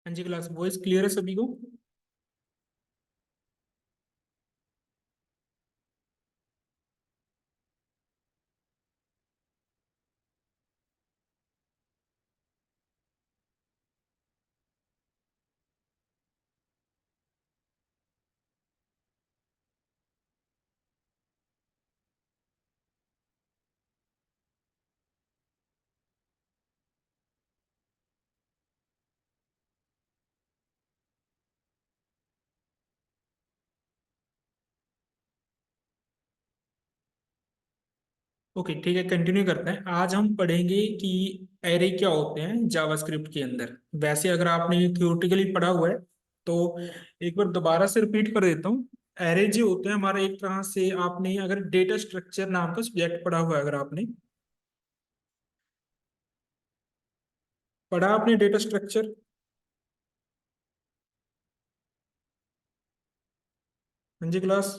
हाँ जी class, voice clear है सभी को? ओके ठीक है, कंटिन्यू करते हैं। आज हम पढ़ेंगे कि एरे क्या होते हैं जावास्क्रिप्ट के अंदर। वैसे अगर आपने थियोरेटिकली पढ़ा हुआ है तो एक बार दोबारा से रिपीट कर देता हूँ। एरे जो होते हैं हमारा, एक तरह से आपने अगर डेटा स्ट्रक्चर नाम का सब्जेक्ट पढ़ा हुआ है, अगर आपने पढ़ा, आपने डेटा स्ट्रक्चर। हाँ जी क्लास,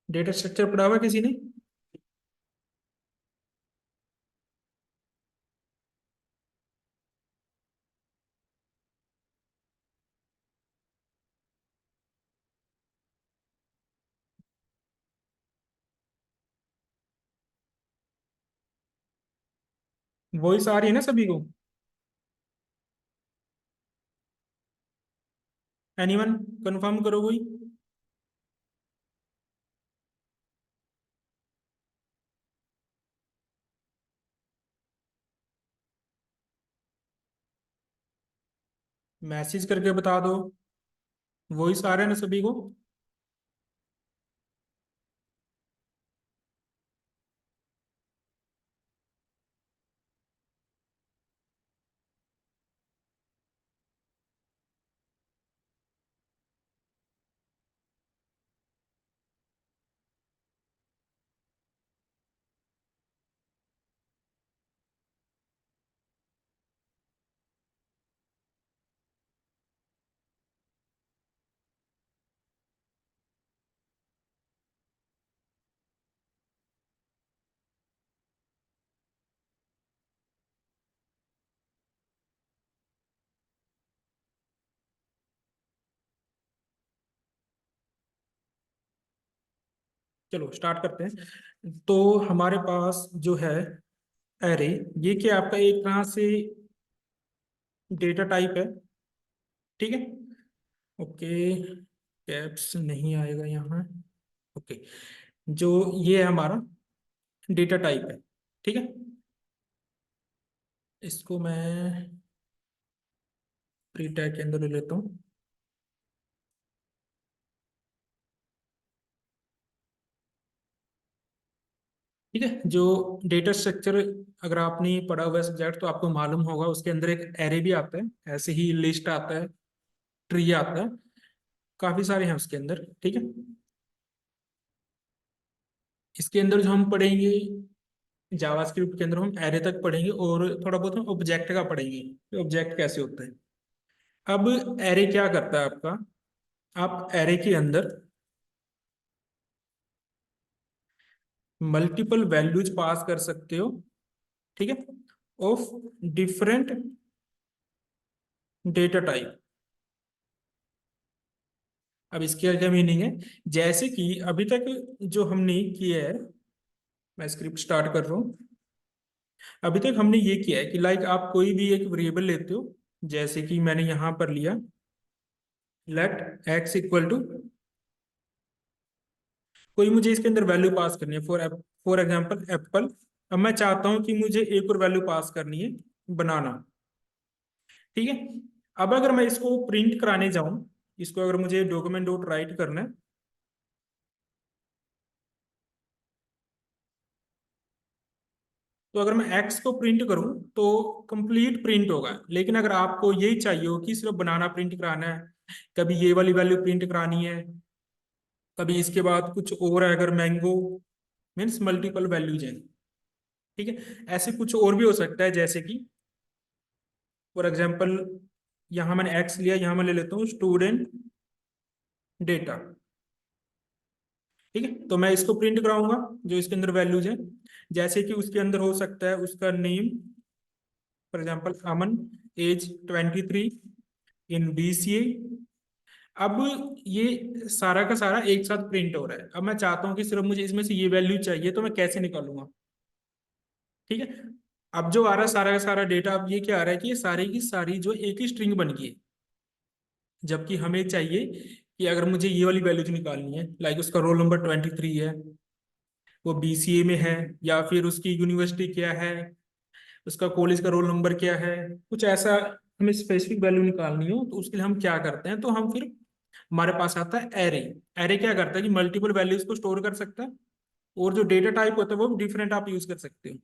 डेटा स्ट्रक्चर पढ़ा हुआ है किसी ने? वॉइस आ रही है ना सभी को? एनीवन कंफर्म करो कोई। मैसेज करके बता दो। वॉइस आ रहा है ना सभी को? चलो स्टार्ट करते हैं। तो हमारे पास जो है एरे, ये क्या आपका एक तरह से डेटा टाइप है। ठीक है। ओके, कैप्स नहीं आएगा यहाँ। ओके, जो ये है हमारा डेटा टाइप है। ठीक है, इसको मैं प्री टैग के अंदर ले लेता हूँ। ठीक है, जो डेटा स्ट्रक्चर अगर आपने पढ़ा हुआ है सब्जेक्ट तो आपको मालूम होगा, उसके अंदर एक एरे भी आता है, ऐसे ही लिस्ट आता है, ट्री आता है, काफी सारे हैं उसके अंदर। ठीक है, इसके अंदर जो हम पढ़ेंगे जावास्क्रिप्ट के अंदर, हम एरे तक पढ़ेंगे और थोड़ा बहुत हम ऑब्जेक्ट का पढ़ेंगे कि ऑब्जेक्ट कैसे होता है। अब एरे क्या करता है आपका, आप एरे के अंदर मल्टीपल वैल्यूज पास कर सकते हो। ठीक है, ऑफ डिफरेंट डेटा टाइप। अब इसके क्या मीनिंग है, जैसे कि अभी तक जो हमने किया है, मैं स्क्रिप्ट स्टार्ट कर रहा हूँ। अभी तक हमने ये किया है कि लाइक आप कोई भी एक वेरिएबल लेते हो, जैसे कि मैंने यहां पर लिया लेट एक्स इक्वल टू, कोई मुझे इसके अंदर वैल्यू पास करनी है, फॉर एग्जाम्पल एप्पल। अब मैं चाहता हूं कि मुझे एक और वैल्यू पास करनी है, बनाना। ठीक है, अब अगर मैं इसको प्रिंट कराने जाऊं, इसको अगर मुझे डॉक्यूमेंट डॉट राइट करना है, तो अगर मैं एक्स को प्रिंट करूं तो कंप्लीट प्रिंट होगा। लेकिन अगर आपको यही चाहिए हो कि सिर्फ बनाना प्रिंट कराना है, कभी ये वाली वैल्यू प्रिंट करानी है, कभी इसके बाद कुछ और है, अगर मैंगो मीन्स मल्टीपल वैल्यूज हैं। ठीक है, ऐसे कुछ और भी हो सकता है, जैसे कि फॉर एग्जाम्पल यहाँ मैंने एक्स लिया, यहाँ मैं ले लेता हूँ स्टूडेंट डेटा। ठीक है, तो मैं इसको प्रिंट कराऊंगा जो इसके अंदर वैल्यूज हैं, जैसे कि उसके अंदर हो सकता है उसका name, for example Aman, age 23, in BCA। अब ये सारा का सारा एक साथ प्रिंट हो रहा है। अब मैं चाहता हूँ कि सिर्फ मुझे इसमें से ये वैल्यू चाहिए, तो मैं कैसे निकालूंगा? ठीक है। अब जो आ रहा है सारा का सारा डेटा, अब ये क्या आ रहा है कि ये सारी की सारी जो एक ही स्ट्रिंग बन गई है। जबकि हमें चाहिए कि अगर मुझे ये वाली वैल्यू निकालनी है, लाइक उसका रोल नंबर 23 है, वो BCA में है, या फिर उसकी यूनिवर्सिटी क्या है, उसका कॉलेज का रोल नंबर क्या है, कुछ ऐसा हमें स्पेसिफिक वैल्यू निकालनी हो, तो उसके लिए हम क्या करते हैं, तो हम फिर हमारे पास आता है एरे। एरे क्या करता है कि मल्टीपल वैल्यूज को स्टोर कर सकता है, और जो डेटा टाइप होता है वो डिफरेंट आप यूज कर सकते हो।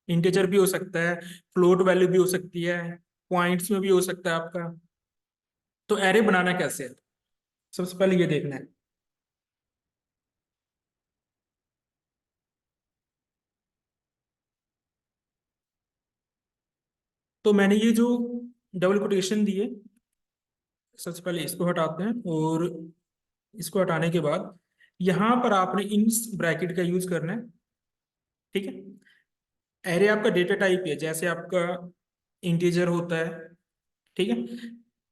इंटीजर भी हो सकता है, फ्लोट वैल्यू भी हो सकती है, पॉइंट्स में भी हो सकता है आपका। तो एरे बनाना कैसे है, सबसे पहले ये देखना है। तो मैंने ये जो डबल कोटेशन दी है, सबसे पहले इसको हटाते हैं, और इसको हटाने के बाद यहां पर आपने इन ब्रैकेट का यूज करना है। ठीक है। एरे आपका डेटा टाइप है, जैसे आपका इंटीजर होता है, ठीक है,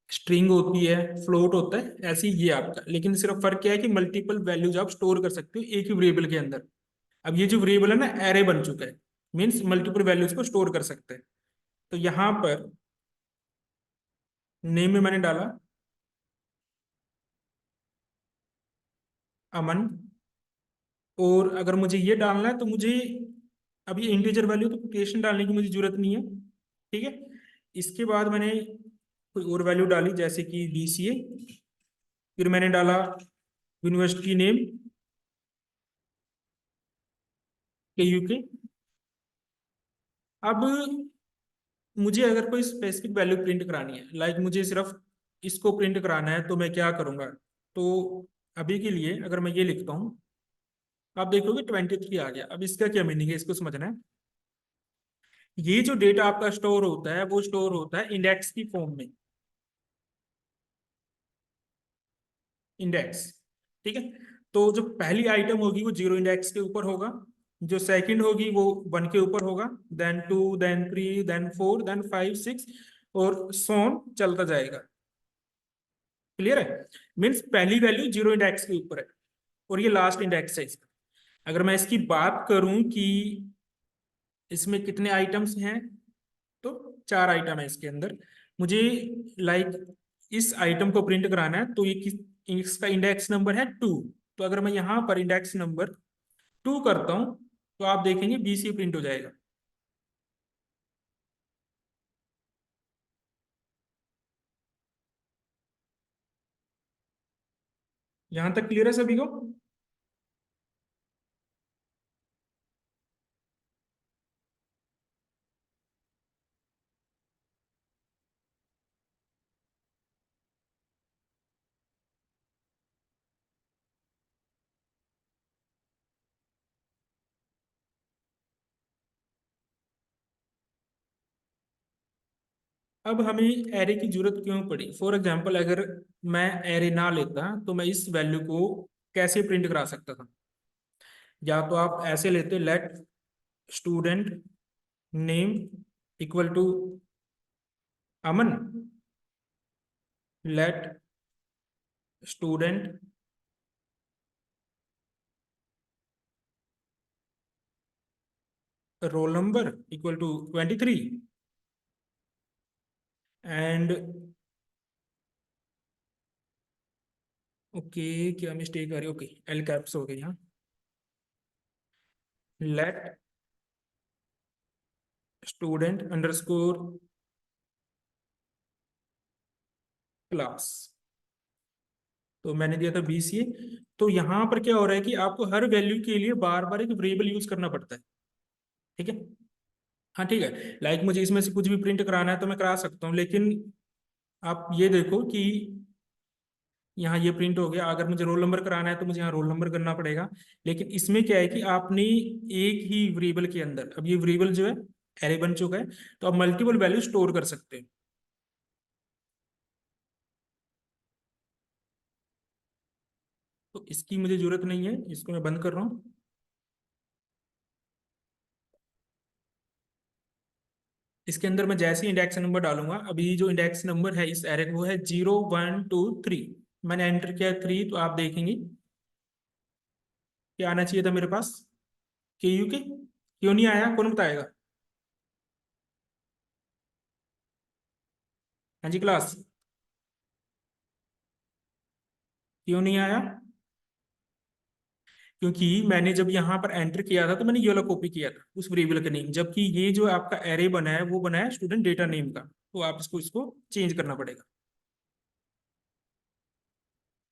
स्ट्रिंग होती है, फ्लोट होता है, ऐसे ही ये आपका। लेकिन सिर्फ फर्क क्या है कि मल्टीपल वैल्यूज आप स्टोर कर सकते हो एक ही वेरिएबल के अंदर। अब ये जो वेरिएबल है ना, एरे बन चुका है, मीन्स मल्टीपल वैल्यूज को स्टोर कर सकते हैं। तो यहां पर नेम में मैंने डाला अमन, और अगर मुझे ये डालना है तो मुझे अब ये इंटीजर वैल्यू तो कोटेशन डालने की मुझे जरूरत नहीं है। ठीक है। इसके बाद मैंने कोई और वैल्यू डाली, जैसे कि BCA, फिर मैंने डाला यूनिवर्सिटी नेम, KUK। अब मुझे अगर कोई स्पेसिफिक वैल्यू प्रिंट करानी है, लाइक मुझे सिर्फ इसको प्रिंट कराना है, तो मैं क्या करूंगा? तो अभी के लिए अगर मैं ये लिखता हूँ, आप देखोगे 23 आ गया। अब इसका क्या मीनिंग है, इसको समझना है। ये जो डेटा आपका स्टोर होता है, वो स्टोर होता है इंडेक्स की फॉर्म में। इंडेक्स। ठीक है। तो जो पहली आइटम होगी वो 0 इंडेक्स के ऊपर होगा, जो सेकंड होगी वो 1 के ऊपर होगा, देन 2, देन 3, देन 4, देन 5, 6, और सोन चलता जाएगा। क्लियर है? मीन्स पहली वैल्यू 0 इंडेक्स के ऊपर है, और ये लास्ट इंडेक्स है इसका। अगर मैं इसकी बात करूं कि इसमें कितने आइटम्स हैं, तो 4 आइटम है इसके अंदर। मुझे लाइक इस आइटम को प्रिंट कराना है, तो ये इसका इंडेक्स नंबर है 2। तो अगर मैं यहाँ पर इंडेक्स नंबर 2 करता हूँ, तो आप देखेंगे BC प्रिंट हो जाएगा। यहाँ तक क्लियर है सभी को? अब हमें एरे की जरूरत क्यों पड़ी? फॉर एग्जाम्पल, अगर मैं एरे ना लेता तो मैं इस वैल्यू को कैसे प्रिंट करा सकता था? या तो आप ऐसे लेते, let student name equal to Aman, let student roll number equal to 23, and okay, क्या मिस्टेक आ रही है? ओके, एल कैप्स हो गई यहाँ। लेट स्टूडेंट अंडरस्कोर क्लास, तो मैंने दिया था BCA। तो यहाँ पर क्या हो रहा है कि आपको हर वैल्यू के लिए बार बार एक वेरिएबल यूज करना पड़ता है। ठीक है। हाँ ठीक है, लाइक मुझे इसमें से कुछ भी प्रिंट कराना है तो मैं करा सकता हूँ, लेकिन आप ये देखो कि यहाँ ये प्रिंट हो गया। अगर मुझे रोल नंबर कराना है तो मुझे यहाँ रोल नंबर करना पड़ेगा। लेकिन इसमें क्या है कि आपने एक ही वेरिएबल के अंदर, अब ये वेरिएबल जो है एरे बन चुका है, तो आप मल्टीपल वैल्यू स्टोर कर सकते हैं। तो इसकी मुझे जरूरत नहीं है, इसको मैं बंद कर रहा हूँ। इसके अंदर मैं जैसे ही इंडेक्स नंबर डालूंगा, अभी जो इंडेक्स नंबर है इस एरे का वो है 0 1 2 3। मैंने एंटर किया 3, तो आप देखेंगे क्या आना चाहिए था मेरे पास, के यू के। क्यों नहीं आया, कौन बताएगा? हाँ जी क्लास, क्यों नहीं आया? क्योंकि मैंने जब यहाँ पर एंटर किया था तो मैंने ये वाला कॉपी किया था उस वेरिएबल का नेम, जबकि ये जो आपका एरे बना है वो बना है स्टूडेंट डेटा नेम का, तो आप इसको इसको चेंज करना पड़ेगा।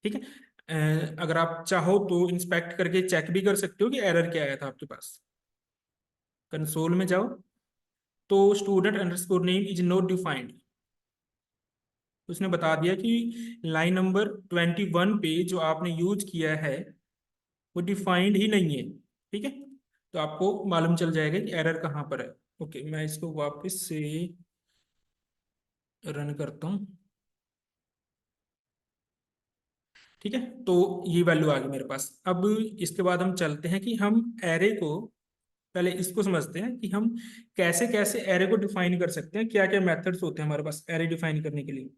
ठीक है। अगर आप चाहो तो इंस्पेक्ट करके चेक भी कर सकते हो कि एरर क्या आया था आपके पास। कंसोल में जाओ, तो student underscore name is not defined, उसने बता दिया कि लाइन नंबर 21 पे जो आपने यूज किया है वो डिफाइंड ही नहीं है। ठीक है, तो आपको मालूम चल जाएगा कि एरर कहाँ पर है। ओके, मैं इसको वापस से रन करता हूँ। ठीक है, तो ये वैल्यू आ गई मेरे पास। अब इसके बाद हम चलते हैं कि हम एरे को, पहले इसको समझते हैं कि हम कैसे कैसे एरे को डिफाइन कर सकते हैं, क्या क्या मेथड्स होते हैं हमारे पास एरे डिफाइन करने के लिए।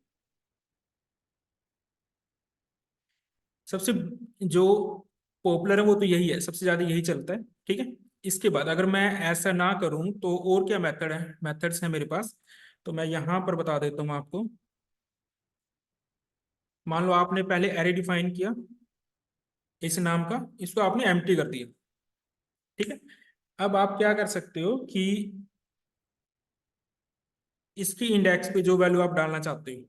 सबसे जो पॉपुलर है वो तो यही है, सबसे ज्यादा यही चलता है। ठीक है, इसके बाद अगर मैं ऐसा ना करूं तो और क्या मेथड है, मेथड्स हैं मेरे पास, तो मैं यहां पर बता देता हूं आपको। मान लो आपने पहले एरे डिफाइन किया इस नाम का, इसको आपने एम्प्टी कर दिया। ठीक है, अब आप क्या कर सकते हो कि इसकी इंडेक्स पे जो वैल्यू आप डालना चाहते हो,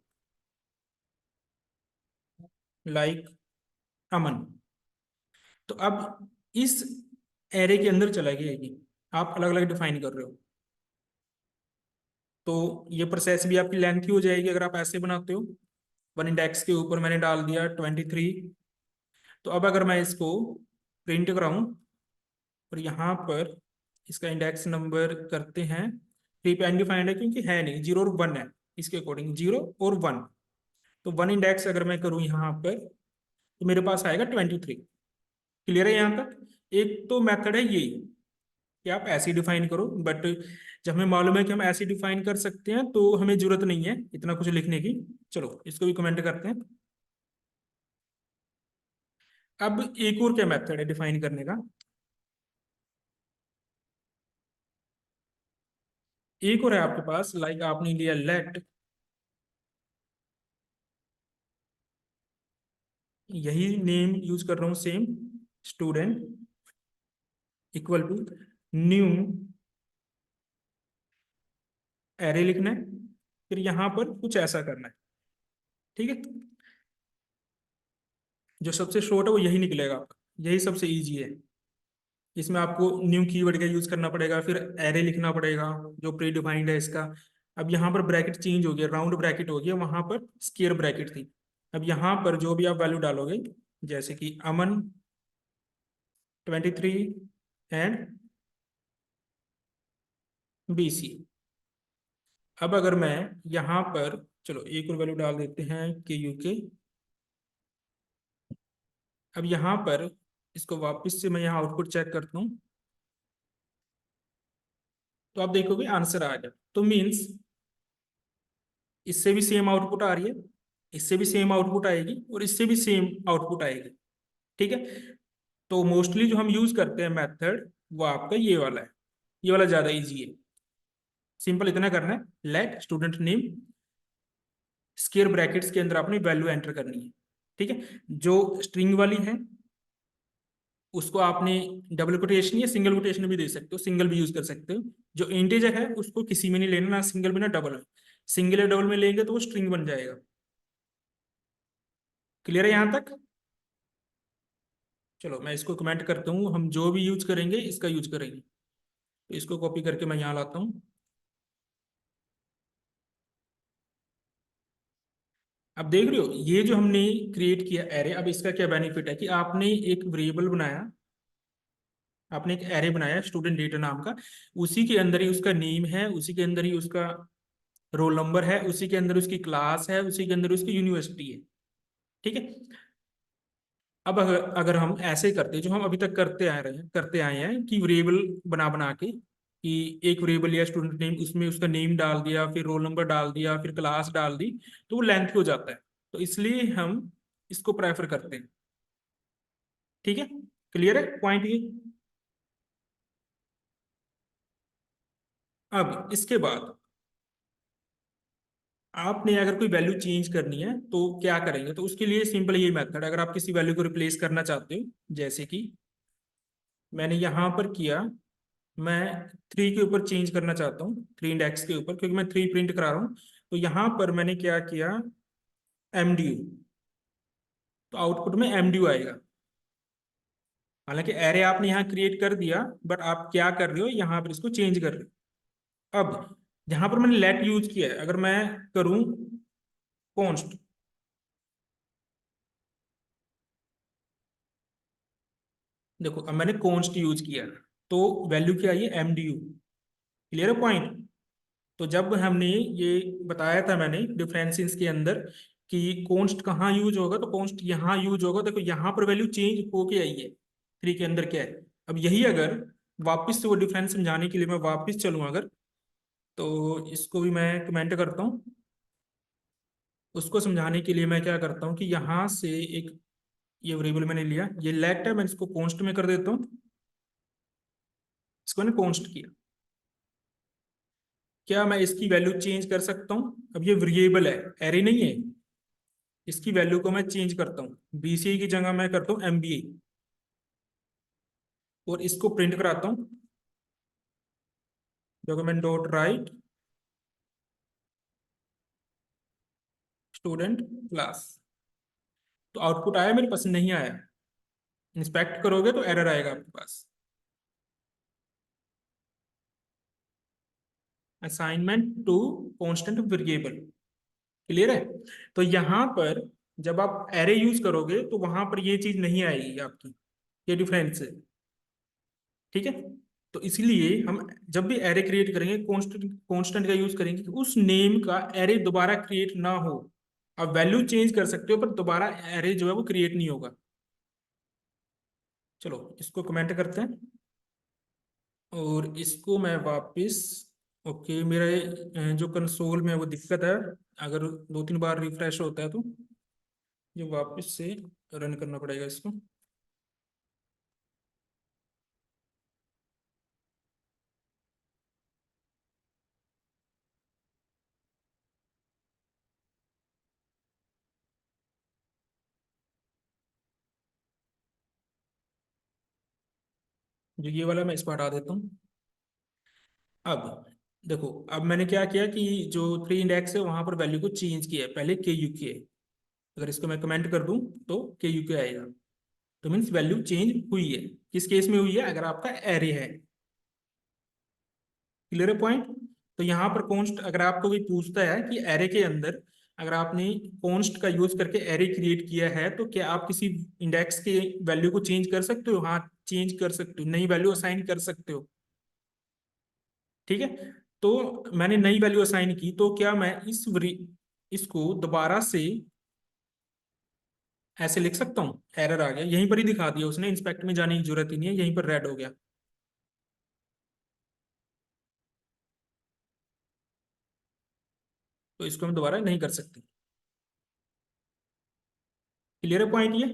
लाइक अमन, तो अब इस एरे के अंदर चला गया ये, आप अलग अलग डिफाइन कर रहे हो, तो ये प्रोसेस भी आपकी लेंथी हो जाएगी अगर आप ऐसे बनाते हो। वन इंडेक्स के ऊपर मैंने डाल दिया 23। तो अब अगर मैं इसको प्रिंट कराऊं और यहाँ पर इसका इंडेक्स नंबर करते हैं, थ्री पे अनडिफाइंड है क्योंकि है नहीं, 0 और 1 है, इसके अकॉर्डिंग 0 और 1। तो वन इंडेक्स अगर मैं करूँ यहाँ पर तो मेरे पास आएगा 23। क्लियर है यहाँ तक? एक तो मेथड है यही कि आप ऐसे डिफाइन करो, बट जब हमें मालूम है कि हम ऐसे डिफाइन कर सकते हैं तो हमें जरूरत नहीं है इतना कुछ लिखने की। चलो इसको भी कमेंट करते हैं। अब एक और क्या मेथड है डिफाइन करने का, एक और है आपके पास, लाइक आपने लिया लेट, यही नेम यूज कर रहा हूं same, student equal to new array लिखना है, फिर यहां पर कुछ ऐसा करना है। ठीक है, जो सबसे शॉर्ट है वो यही निकलेगा आपका, यही सबसे इजी है। इसमें आपको न्यू कीवर्ड का यूज करना पड़ेगा, फिर एरे लिखना पड़ेगा जो प्री डिफाइंड है इसका। अब यहाँ पर ब्रैकेट चेंज हो गया, राउंड ब्रैकेट हो गया, वहां पर स्क्वायर ब्रैकेट थी। अब यहाँ पर जो भी आप वैल्यू डालोगे, जैसे कि अमन 23 एंड BC। अब अगर मैं यहाँ पर, चलो एक और वैल्यू डाल देते हैं KUK। अब यहाँ पर इसको वापस से मैं यहाँ आउटपुट चेक करता हूँ, तो आप देखोगे आंसर आ गया। तो मीन्स इससे भी सेम आउटपुट आ रही है, इससे भी सेम आउटपुट आएगी और इससे भी सेम आउटपुट आएगी। ठीक है, तो मोस्टली जो हम यूज करते हैं मेथड वो आपका ये वाला है, ये वाला ज्यादा इजी है। सिंपल इतना करना है, let student name square brackets के अंदर अपनी वैल्यू एंटर करनी है। ठीक है, जो स्ट्रिंग वाली है उसको आपने डबल कोटेशन या सिंगल कोटेशन भी दे सकते हो, सिंगल भी यूज कर सकते हो। जो इंटीजर है उसको किसी में नहीं लेना, ना सिंगल में ना डबल में। सिंगल या डबल में लेंगे तो वो स्ट्रिंग बन जाएगा। क्लियर है यहाँ तक? चलो मैं इसको कमेंट करता हूँ, हम जो भी यूज करेंगे इसका यूज करेंगे। तो इसको कॉपी करके मैं यहाँ लाता हूँ। अब देख रहे हो ये जो हमने क्रिएट किया एरे, अब इसका क्या बेनिफिट है कि आपने एक वेरिएबल बनाया, आपने एक एरे बनाया स्टूडेंट डेटा नाम का, उसी के अंदर ही उसका नेम है, उसी के अंदर ही उसका रोल नंबर है, उसी के अंदर उसकी क्लास है, उसी के अंदर उसकी यूनिवर्सिटी है। ठीक है, अब अगर हम ऐसे करते जो हम अभी तक करते आ रहे हैं, करते आए हैं कि वेरिएबल बना बना के कि एक वेरिएबल या स्टूडेंट नेम, उसमें उसका नेम डाल दिया, फिर रोल नंबर डाल दिया, फिर क्लास डाल दी, तो वो लेंथी हो जाता है। तो इसलिए हम इसको प्रेफर करते हैं। ठीक है, क्लियर है पॉइंट ये। अब इसके बाद आपने अगर कोई वैल्यू चेंज करनी है तो क्या करेंगे, तो उसके लिए सिंपल ये मेथड, अगर आप किसी वैल्यू को रिप्लेस करना चाहते हो, जैसे कि मैंने यहां पर किया, मैं 3 के ऊपर चेंज करना चाहता हूँ, 3 इंडेक्स के ऊपर, क्योंकि मैं 3 प्रिंट करा रहा हूँ। तो यहां पर मैंने क्या किया, MDU, तो आउटपुट में MDU आएगा। हालांकि एरे आपने यहाँ क्रिएट कर दिया, बट आप क्या कर रहे हो, यहाँ पर इसको चेंज कर रहे हो। अब यहाँ पर मैंने लेट यूज किया है, अगर मैं करूं कॉन्स्ट, देखो अब मैंने कॉन्स्ट यूज किया, तो वैल्यू क्या आई है, MDU। क्लियर है पॉइंट। तो जब हमने ये बताया था मैंने डिफरेंसेस के अंदर कि कॉन्स्ट कहाँ यूज होगा, तो कॉन्स्ट यहाँ यूज होगा। देखो यहाँ पर वैल्यू चेंज होके आई है, 3 के अंदर क्या है। अब यही अगर वापस से वो डिफरेंस समझाने के लिए मैं वापस चलूँ अगर, तो इसको भी मैं कमेंट करता हूँ। उसको समझाने के लिए मैं क्या करता हूँ कि यहाँ से एक ये वेरिएबल मैंने लिया, ये लेट है, मैं इसको कॉन्स्ट में कर देता हूँ। इसको मैंने कॉन्स्ट किया। क्या मैं इसकी वैल्यू चेंज कर सकता हूँ, अब ये वेरिएबल है, एरे नहीं है। इसकी वैल्यू को मैं चेंज करता हूँ, BCI की जगह मैं करता हूँ MBI, और इसको प्रिंट कराता हूँ, document dot right student class. तो आउटपुट आया मेरे पास, नहीं आया। इंस्पेक्ट करोगे तो एरर आएगा आपके पास। Assignment to constant variable. Clear है। तो यहां पर जब आप एरे यूज करोगे तो वहां पर ये चीज नहीं आएगी आपकी, ये डिफरेंस है। ठीक है। तो इसलिए हम जब भी एरे क्रिएट करेंगे, कांस्टेंट कांस्टेंट का यूज करेंगे कि उस नेम का एरे दोबारा क्रिएट ना हो। आप वैल्यू चेंज कर सकते हो, पर दोबारा एरे जो है वो क्रिएट नहीं होगा। चलो इसको कमेंट करते हैं, और इसको मैं वापस, ओके मेरा जो कंसोल में वो दिक्कत है, अगर 2-3 बार रिफ्रेश होता है तो ये वापस से रन करना पड़ेगा इसको। जो ये वाला मैं इसको हटा देता हूँ। अब देखो, अब मैंने क्या किया कि जो 3 इंडेक्स है वहां पर वैल्यू को चेंज किया है, पहले KUK है। अगर इसको मैं कमेंट कर दूं तो KUK आएगा। तो मीन्स वैल्यू चेंज हुई है। किस केस में हुई है, अगर आपका एरे है। क्लियर है पॉइंट। तो यहाँ पर कॉन्स्ट, अगर आपको कोई पूछता है कि एरे के अंदर अगर आपने कॉन्स्ट का यूज करके एरे क्रिएट किया है, तो क्या आप किसी इंडेक्स के वैल्यू को चेंज कर सकते हो, हाँ चेंज कर सकते हो, नई वैल्यू असाइन कर सकते हो। ठीक है। तो मैंने नई वैल्यू असाइन की, तो क्या मैं इसको दोबारा से ऐसे लिख सकता हूँ, एरर आ गया, यहीं पर ही दिखा दिया उसने, इंस्पेक्ट में जाने की जरूरत ही नहीं है, यहीं पर रेड हो गया। तो इसको हम दोबारा नहीं कर सकते। क्लियर है पॉइंट ये।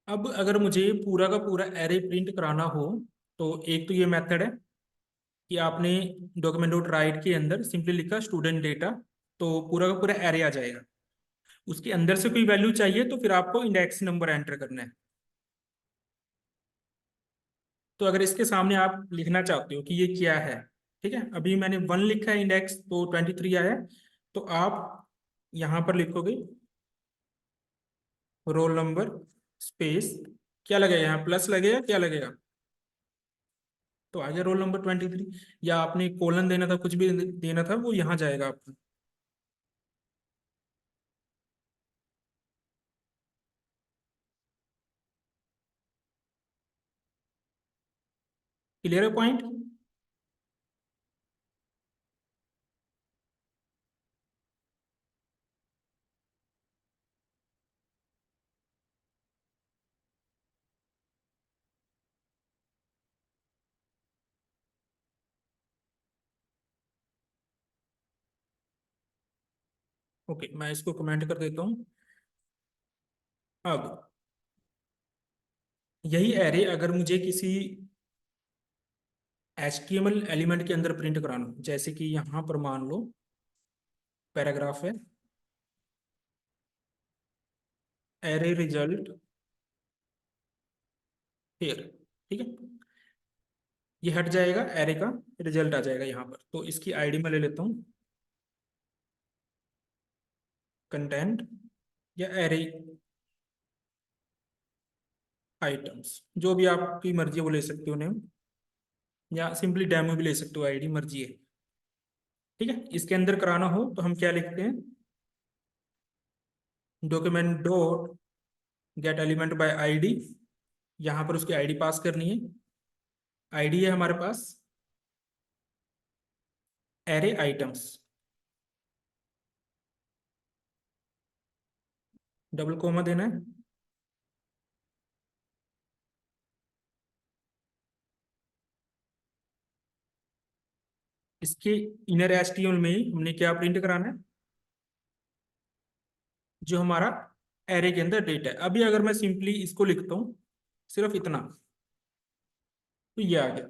अब अगर मुझे पूरा का पूरा एरे प्रिंट कराना हो, तो एक तो ये मेथड है कि आपने डॉक्यूमेंट डॉट राइट के अंदर सिंपली लिखा स्टूडेंट डेटा, तो पूरा का पूरा एरे आ जाएगा। उसके अंदर से कोई वैल्यू चाहिए तो फिर आपको इंडेक्स नंबर एंटर करना है। तो अगर इसके सामने आप लिखना चाहते हो कि ये क्या है, ठीक है, अभी मैंने 1 लिखा है इंडेक्स, तो 23 आया है। तो आप यहाँ पर लिखोगे रोल नंबर स्पेस, क्या लगेगा यहाँ, प्लस लगेगा, क्या लगेगा, तो आ गया रोल नंबर 23। या आपने कोलन देना था, कुछ भी देना था, वो यहाँ जाएगा आपका। क्लियर है पॉइंट? ओके, मैं इसको कमेंट कर देता हूँ। अब यही एरे अगर मुझे किसी HTML एलिमेंट के अंदर प्रिंट कराना हो, जैसे कि यहाँ पर मान लो पैराग्राफ है, एरे रिजल्ट हियर, ठीक है, ये हट जाएगा, एरे का रिजल्ट आ जाएगा यहाँ पर। तो इसकी आईडी मैं ले लेता हूँ, कंटेंट या एरे आइटम्स, जो भी आपकी मर्जी है वो ले सकते हो नेम, या सिंपली डेमो भी ले सकते हो, आईडी मर्जी है। ठीक है, इसके अंदर कराना हो तो हम क्या लिखते हैं, document dot gate element by ID, यहाँ पर उसकी आईडी पास करनी है। आईडी है हमारे पास एरे आइटम्स, डबल कोमा देना है। इसके इनर एचटीएमएल में ही हमने क्या प्रिंट कराना है, जो हमारा एरे के अंदर डेटा है। अभी अगर मैं सिंपली इसको लिखता हूँ सिर्फ इतना, तो ये आ गया।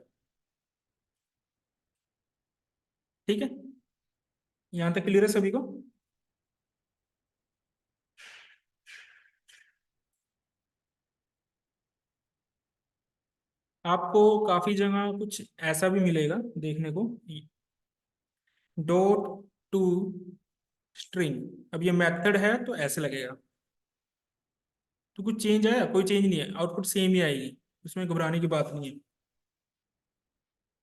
ठीक है, यहाँ तक क्लियर है सभी को? आपको काफी जगह कुछ ऐसा भी मिलेगा देखने को, डॉट टू स्ट्रिंग। अब ये मेथड है तो ऐसे लगेगा। तो कुछ चेंज आया? कोई चेंज नहीं है, आउटपुट सेम ही आएगी, उसमें घबराने की बात नहीं है।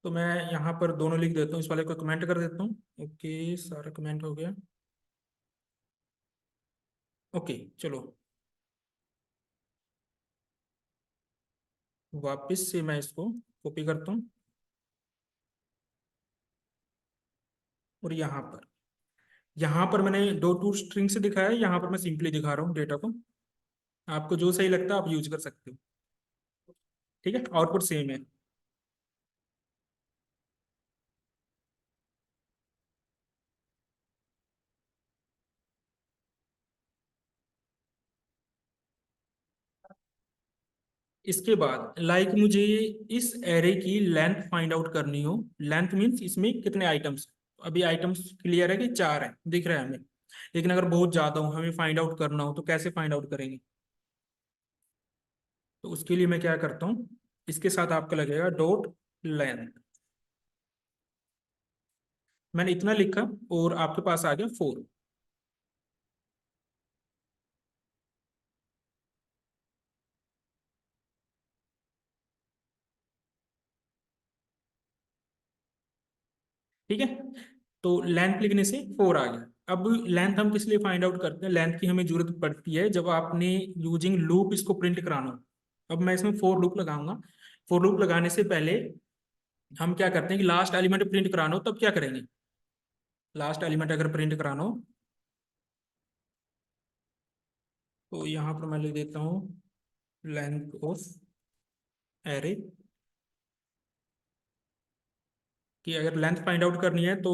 तो मैं यहाँ पर दोनों लिख देता हूँ, इस वाले को कमेंट कर देता हूँ। ओके, सारा कमेंट हो गया। ओके चलो, वापस से मैं इसको कॉपी करता हूँ, और यहाँ पर मैंने दो टू स्ट्रिंग से दिखाया है, यहाँ पर मैं सिंपली दिखा रहा हूँ डेटा को। आपको जो सही लगता है आप यूज कर सकते हो। ठीक है, आउटपुट सेम है। इसके बाद लाइक मुझे इस एरे की लेंथ फाइंड आउट करनी हो, लेंथ मीन्स इसमें कितने आइटम्स। अभी आइटम्स क्लियर है कि चार है, दिख रहा है हमें, लेकिन अगर बहुत ज्यादा हो, हमें फाइंड आउट करना हो, तो कैसे फाइंड आउट करेंगे? तो उसके लिए मैं क्या करता हूँ, इसके साथ आपका लगेगा डॉट लेंथ। मैंने इतना लिखा और आपके पास आ गया 4। ठीक है, तो लेंथ लिखने से 4 आ गया। अब लेंथ हम किस लिए फाइंड आउट करते हैं? लेंथ की हमें जरूरत पड़ती है जब आपने यूजिंग लूप इसको प्रिंट कराना हो। अब मैं इसमें फोर लूप लगाऊंगा। फोर लूप लगाने से पहले हम क्या करते हैं कि लास्ट एलिमेंट प्रिंट कराना हो तब क्या करेंगे? लास्ट एलिमेंट अगर प्रिंट कराना हो तो यहाँ पर मैं लिख देता हूँ लेंथ ऑफ एरे, कि अगर लेंथ फाइंड आउट करनी है तो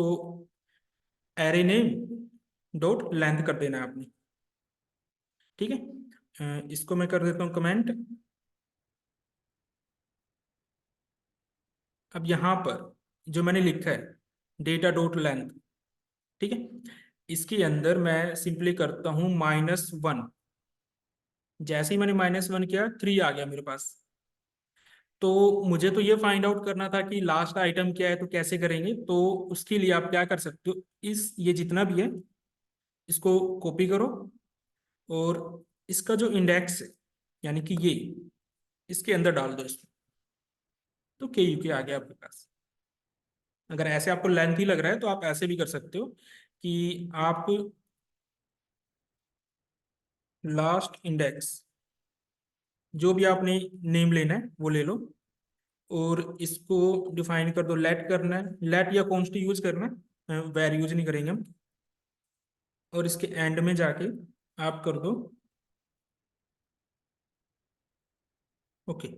एरे नेम डॉट लेंथ कर देना है आपने। ठीक है, इसको मैं कर देता हूँ कमेंट। अब यहाँ पर जो मैंने लिखा है डेटा डॉट लेंथ, ठीक है, इसके अंदर मैं सिंपली करता हूँ -1। जैसे ही मैंने -1 किया 3 आ गया मेरे पास। तो मुझे तो ये फाइंड आउट करना था कि लास्ट आइटम क्या है, तो कैसे करेंगे? तो उसके लिए आप क्या कर सकते हो, इस ये जितना भी है इसको कॉपी करो, और इसका जो इंडेक्स है यानी कि ये, इसके अंदर डाल दो इसको, तो के यू के आ गया आपके पास। अगर ऐसे आपको लेंथ ही लग रहा है तो आप ऐसे भी कर सकते हो कि आप लास्ट इंडेक्स, जो भी आपने नेम लेना है वो ले लो, और इसको डिफाइन कर दो, लेट करना है, लेट या कॉन्स्ट यूज करना है, वेर यूज नहीं करेंगे हम। और इसके एंड में जाके आप कर दो ओके।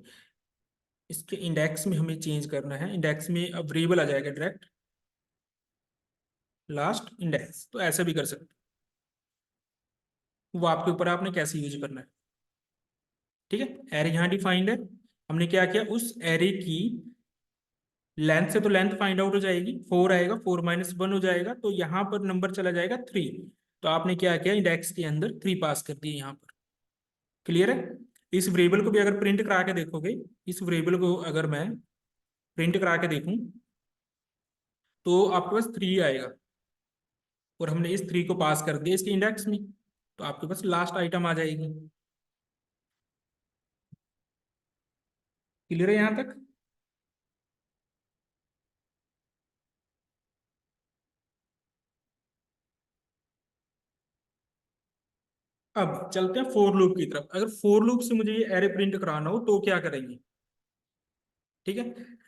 इसके इंडेक्स में हमें चेंज करना है, इंडेक्स में अब वेरिएबल आ जाएगा डायरेक्ट, लास्ट इंडेक्स, तो ऐसे भी कर सकते हो। वो आपके ऊपर, आपने कैसे यूज करना है। ठीक है, एरे यहाँ डिफाइंड है। हमने क्या किया, उस एरे की लेंथ से तो लेंथ फाइंड आउट हो जाएगी, 4 आएगा, 4 - 1 हो जाएगा, तो यहाँ पर नंबर चला जाएगा 3। तो आपने क्या किया, इंडेक्स के अंदर 3 पास कर दिए यहाँ पर। क्लियर है। इस वेरिएबल को भी अगर प्रिंट करा के देखोगे, इस वेरिएबल को अगर मैं प्रिंट करा के देखूं, तो आपके पास 3 आएगा, और हमने इस 3 को पास कर दिया इसके इंडेक्स में, तो आपके पास लास्ट आइटम आ जाएगी। क्लियर है यहाँ तक। अब चलते हैं फोर लूप की तरफ। अगर फोर लूप से मुझे ये एरे प्रिंट कराना हो तो क्या करेंगे। ठीक है,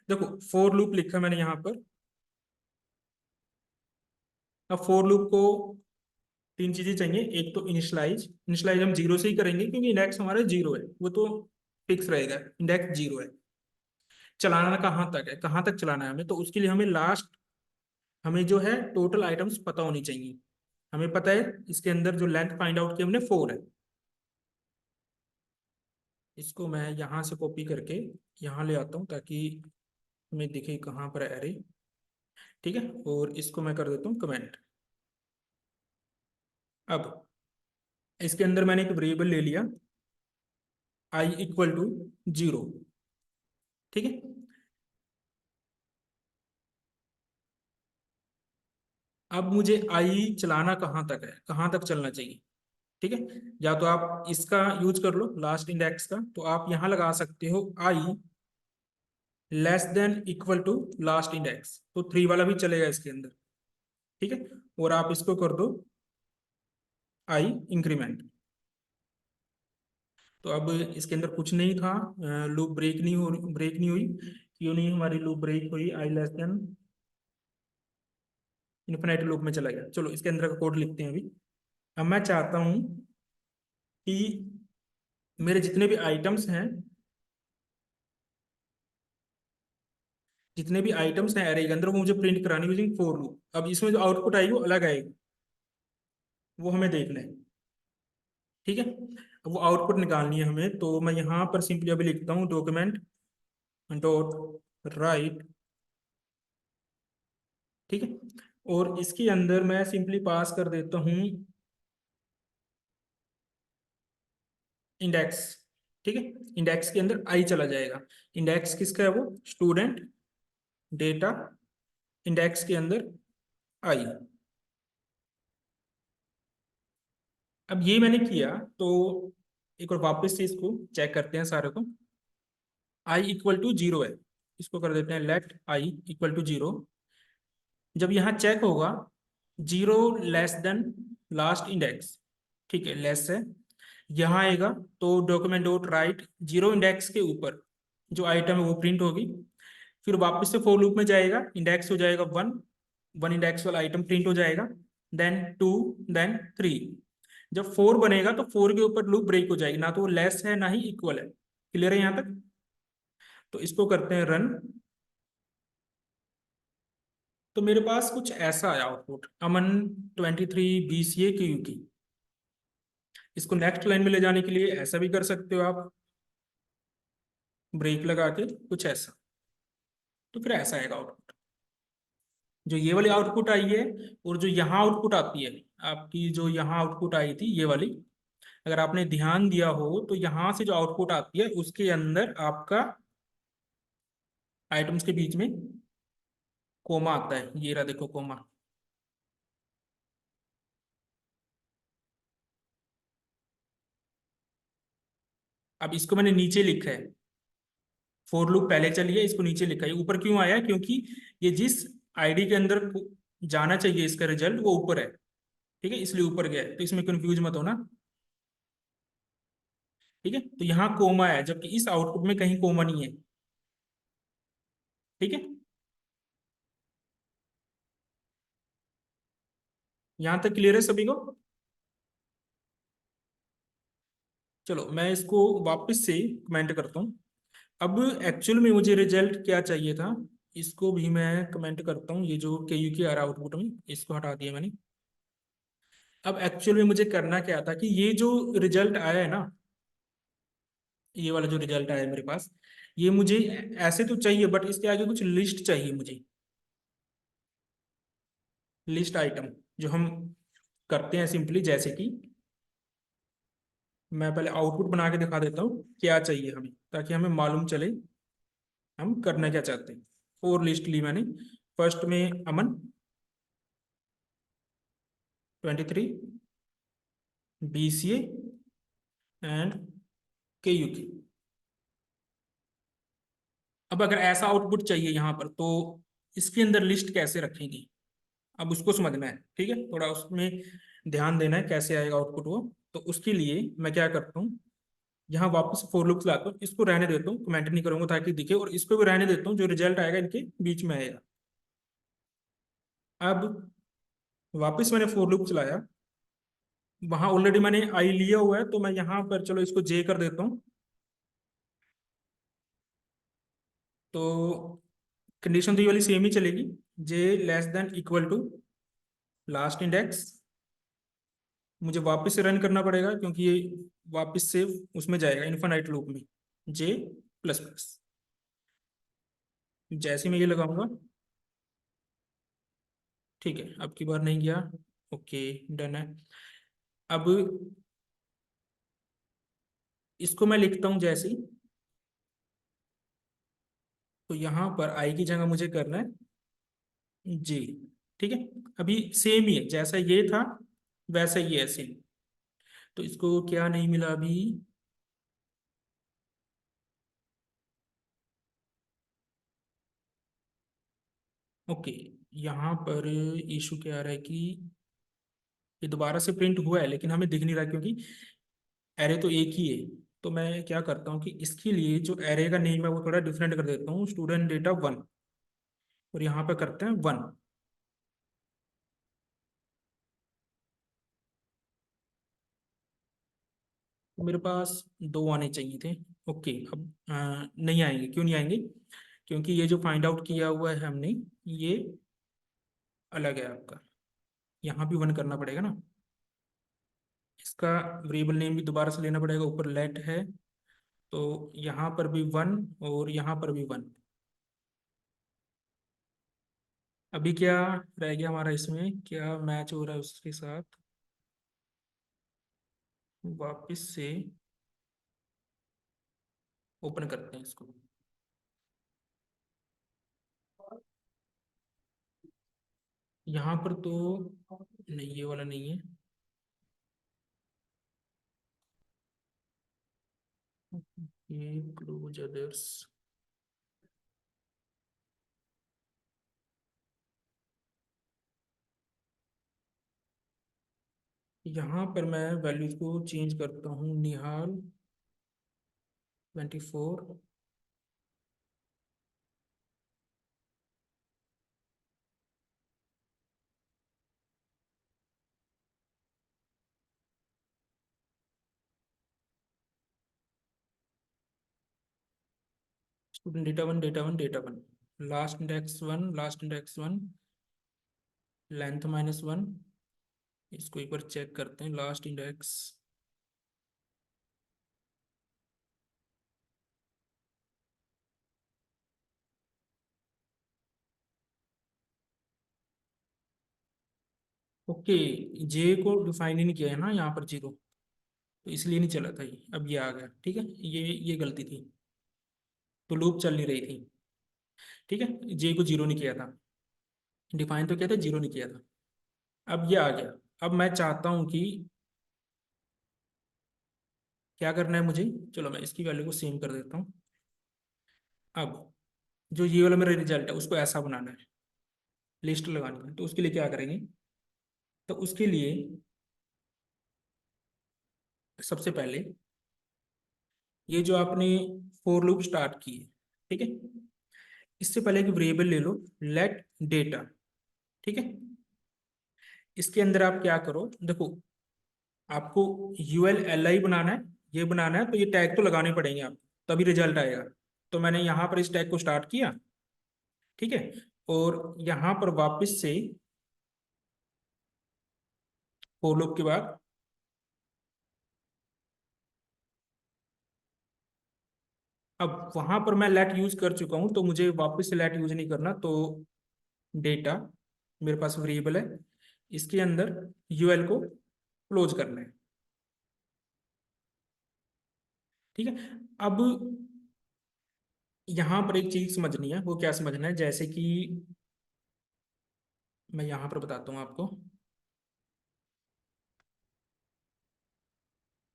देखो फोर लूप लिखा मैंने यहाँ पर। अब फोर लूप को 3 चीजें चाहिए। एक तो इनिशलाइज, इनिशलाइज हम 0 से ही करेंगे क्योंकि इंडेक्स हमारा 0 है, वो तो फिक्स रहेगा, इंडेक्स 0 है। चलाना कहाँ तक है, कहाँ तक चलाना है हमें, तो उसके लिए हमें लास्ट, हमें जो है टोटल आइटम्स पता होनी चाहिए। हमें पता है इसके अंदर जो लेंथ फाइंड आउट की हमने 4 है। इसको मैं यहाँ से कॉपी करके यहाँ ले आता हूँ ताकि हमें दिखे कहाँ पर एरे। ठीक है, और इसको मैं कर देता हूँ कमेंट। अब इसके अंदर मैंने एक वेरिएबल ले लिया, i = 0। ठीक है, अब मुझे आई चलाना कहाँ तक है, कहाँ तक चलना चाहिए। ठीक है, या तो आप इसका यूज कर लो लास्ट इंडेक्स का, तो आप यहाँ लगा सकते हो i < लास्ट इंडेक्स, तो 3 वाला भी चलेगा इसके अंदर। ठीक है, और आप इसको कर दो आई इंक्रीमेंट। तो अब इसके अंदर कुछ नहीं था, लूप ब्रेक नहीं हुई। क्यों नहीं हमारी लूप ब्रेक हुई, i < इन्फिनाइट लूप में चला गया। चलो इसके अंदर का कोड लिखते हैं अभी। अब मैं चाहता हूं कि मेरे जितने भी आइटम्स हैं, जितने भी आइटम्स हैं एरे के अंदर, वो मुझे प्रिंट करानी यूजिंग फोर लूप। अब इसमें जो आउटपुट आएगी वो अलग आएगी, वो हमें देखना है। ठीक है, अब वो आउटपुट निकालनी है हमें, तो मैं यहाँ पर सिंपली अभी लिखता हूँ डॉक्यूमेंट डॉट राइट। ठीक है, और इसके अंदर मैं सिंपली पास कर देता हूँ इंडेक्स। ठीक है, इंडेक्स के अंदर आई चला जाएगा। इंडेक्स किसका है, वो स्टूडेंट डेटा, इंडेक्स के अंदर आई। अब ये मैंने किया, तो एक और वापस से इसको चेक करते हैं सारे को। i = 0 है, इसको कर देते हैं लेट i = 0। जब यहाँ चेक होगा 0 < लास्ट इंडेक्स, ठीक है लेस है, यहाँ आएगा, तो डॉक्यूमेंट डॉट राइट 0 इंडेक्स के ऊपर जो आइटम है वो प्रिंट होगी। फिर वापस से फोर लूप में जाएगा, इंडेक्स हो जाएगा 1, 1 इंडेक्स वाला आइटम प्रिंट हो जाएगा, देन 2, देन 3। जब 4 बनेगा तो 4 के ऊपर लूप ब्रेक हो जाएगी, ना तो वो लेस है ना ही इक्वल है। क्लियर है यहाँ तक। तो इसको करते हैं रन। तो मेरे पास कुछ ऐसा आया आउटपुट, अमन 23 BCA की। इसको नेक्स्ट लाइन में ले जाने के लिए ऐसा भी कर सकते हो आप, ब्रेक लगा के कुछ ऐसा, तो फिर ऐसा आएगा आउटपुट। जो ये वाली आउटपुट आई है, और जो यहाँ आउटपुट आती है, आपकी जो यहाँ आउटपुट आई थी ये वाली, अगर आपने ध्यान दिया हो तो यहाँ से जो आउटपुट आती है उसके अंदर आपका आइटम्स के बीच में कोमा आता है, ये रहा देखो कोमा। अब इसको मैंने नीचे लिखा है, फोर लूप पहले चलिए, इसको नीचे लिखा है। ऊपर क्यों आया, क्योंकि ये जिस आईडी के अंदर जाना चाहिए इसका रिजल्ट वो ऊपर है। ठीक है, इसलिए ऊपर गया है, तो इसमें कंफ्यूज मत होना। ठीक है, तो यहाँ कोमा है जबकि इस आउटपुट में कहीं कोमा नहीं है। ठीक है, यहाँ तक क्लियर है सभी को? चलो मैं इसको वापस से कमेंट करता हूँ। अब एक्चुअल में मुझे रिजल्ट क्या चाहिए था, इसको भी मैं कमेंट करता हूँ। ये जो के यू के आ रहा आउटपुट में, इसको हटा दिया मैंने। अब एक्चुअल में मुझे करना क्या था कि ये जो रिजल्ट आया है ना, ये वाला जो रिजल्ट आया है मेरे पास, ये मुझे ऐसे तो चाहिए, बट इसके आगे कुछ लिस्ट चाहिए मुझे। लिस्ट आइटम जो हम करते हैं सिंपली, जैसे कि मैं पहले आउटपुट बना के दिखा देता हूँ क्या चाहिए हमें, ताकि हमें मालूम चले हम करना क्या चाहते हैं। फोर लिस्ट ली मैंने। फर्स्ट में अमन 23, BCA एंड KUK। अब अगर ऐसा आउटपुट चाहिए यहाँ पर, तो इसके अंदर लिस्ट कैसे रखेंगे, अब उसको समझना है। ठीक है, थोड़ा उसमें ध्यान देना है कैसे आएगा आउटपुट वो। तो उसके लिए मैं क्या करता हूँ, यहाँ वापस फोर लूप लाता हूँ, इसको रहने देता हूँ, कमेंट नहीं करूंगा ताकि दिखे, और इसको भी रहने देता हूँ, जो रिजल्ट आएगा इनके बीच में आएगा। अब वापस मैंने फोर लूप चलाया, वहां ऑलरेडी मैंने आई लिया हुआ है, तो मैं यहाँ पर चलो इसको जे कर देता हूँ। तो कंडीशन तो ये वाली सेम ही चलेगी, j less than equal to last index. मुझे वापस से रन करना पड़ेगा, क्योंकि ये वापस से उसमें जाएगा इन्फिनाइट लूप में, जे प्लस प्लस। जैसे मैं ये लगाऊंगा, ठीक है, अब की बार नहीं गया। ओके, डन है। अब इसको मैं लिखता हूँ जैसे, तो यहाँ पर आई की जगह मुझे करना है जी। ठीक है, अभी सेम ही है, जैसा ये था वैसा ही है सेम। तो इसको क्या नहीं मिला अभी, ओके। यहाँ पर इशू क्या आ रहा है कि ये दोबारा से प्रिंट हुआ है, लेकिन हमें दिख नहीं रहा, क्योंकि एरे तो एक ही है। तो मैं क्या करता हूँ कि इसके लिए जो एरे का नेम है वो थोड़ा डिफरेंट कर देता हूँ, स्टूडेंट डेटा 1, और यहाँ पे करते हैं 1। तो मेरे पास दो आने चाहिए थे। ओके, अब नहीं आएंगे, क्यों नहीं आएंगे, क्योंकि ये जो फाइंड आउट किया हुआ है हमने, ये अलग है आपका। यहाँ भी 1 करना पड़ेगा ना, इसका वेरिएबल नेम भी दोबारा से लेना पड़ेगा, ऊपर लेट है। तो यहाँ पर भी 1, और यहाँ पर भी 1। अभी क्या रह गया हमारा, इसमें क्या मैच हो रहा है उसके साथ, वापस से ओपन करते हैं इसको। यहाँ पर तो नहीं, ये वाला नहीं है। ये क्लोज अदर्स, यहाँ पर मैं वैल्यूज को चेंज करता हूँ, निहाल 24। Student data 1, data 1, data 1, last index 1, last index 1, length -1। इसको एक बार चेक करते हैं, लास्ट इंडेक्स। ओके, जे को डिफाइन ही नहीं किया है ना यहाँ पर, जीरो, तो इसलिए नहीं चला था ये। अब ये आ गया, ठीक है, ये गलती थी, तो लूप चल नहीं रही थी। ठीक है, जे को जीरो नहीं किया था, डिफाइन तो किया था, जीरो नहीं किया था। अब ये आ गया। अब मैं चाहता हूँ कि क्या करना है मुझे, चलो मैं इसकी वैल्यू को सेम कर देता हूँ। अब जो ये वाला मेरा रिजल्ट है, उसको ऐसा बनाना है, लिस्ट लगानी है। तो उसके लिए क्या करेंगे, तो उसके लिए सबसे पहले ये जो आपने फोर लूप स्टार्ट की है, ठीक है, इससे पहले एक वेरिएबल ले लो, लेट डेटा। ठीक है, इसके अंदर आप क्या करो, देखो आपको ULLI बनाना है, ये बनाना है, तो ये टैग तो लगाने पड़ेंगे आपको, तभी रिजल्ट आएगा। तो मैंने यहाँ पर इस टैग को स्टार्ट किया। ठीक है, और यहाँ पर वापस से फॉर लूप के बाद अब वहां पर मैं लेट यूज कर चुका हूं, तो मुझे वापस से लेट यूज नहीं करना। तो डेटा मेरे पास वेरिएबल है, इसके अंदर यूएल को क्लोज करना है। ठीक है, अब यहां पर एक चीज समझनी है, वो क्या समझना है, जैसे कि मैं यहां पर बताता हूँ आपको।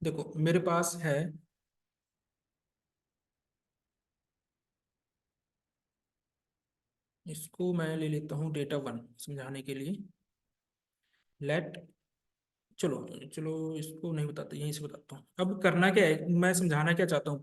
देखो मेरे पास है, इसको मैं ले लेता हूँ डेटा वन समझाने के लिए। लेट, चलो चलो इसको नहीं बताते, यहीं से बताता हूँ। अब करना क्या है, मैं समझाना क्या चाहता हूँ